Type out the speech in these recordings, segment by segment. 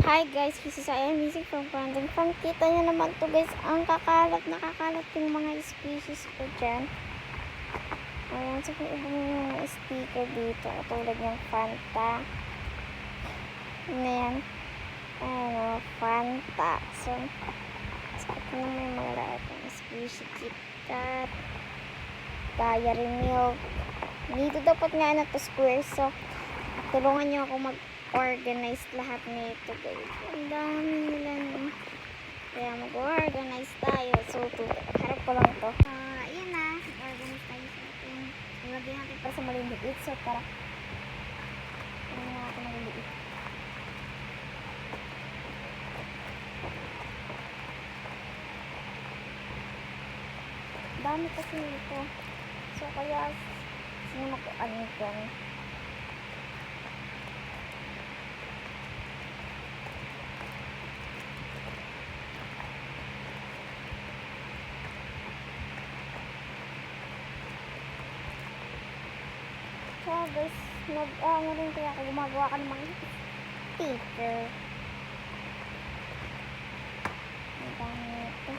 Hi guys, this is I am Music from Brandon Farm. Kita nyo naman to guys, ang nakakalat yung mga species ko dyan. Ayan, so kung ibang mga sticker dito, tulad ng Fanta. Ayan, ayan o, Fanta. So ito na may mga lahat ng species, KitKat, Diary Milk. Dito dapat nga na to square, so tulungan nyo ako mag-organize lahat nito guys. Ang dami nila no. Kaya mag-organize tayo. So, harap ko lang to. Ayan na. Organize tayo sa ating. Ilagay natin para sa maliliit. So, para ano natin maliliit. Dami kasi nito. So, kaya sino mag-ano dyan. So guys, ano rin kaya ako gumagawa ka ng mga sticker. Ang dami ito.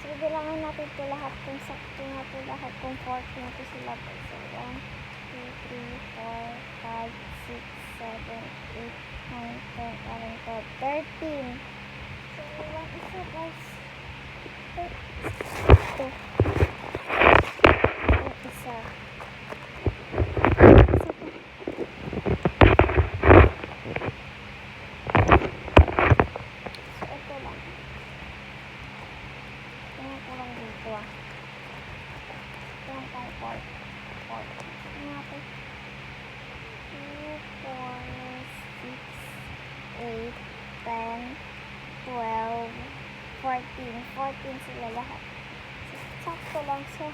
So, bilangan natin ito lahat kung sakto na ito lahat, kung 40 na ito sila. So, 1, 2, 3, 4, 5, 6, 7, 8, 9, 10, 11, 12, 13. So, walang isa guys. Ito. Ang isa. So, ito lang. Tingnan ko lang dito ah. Ito lang pang 4. Tingnan natin. 2, 4, 6, 8, 10, 12, 14 sila lahat. Sakto lang siya.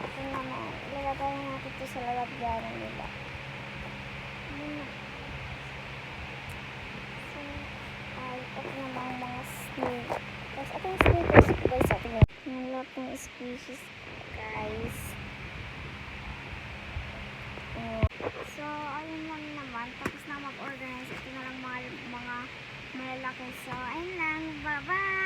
Ito naman, ilalagay natin ito sa lalagyanan nila. So, ito naman mga snake. Tapos, ito yung sneakers ko guys. Ito yung lahat ng species guys. So, ayun lang naman. Tapos na mag-organize. Ito na lang mga malalaki. So, ayun lang. Bye-bye!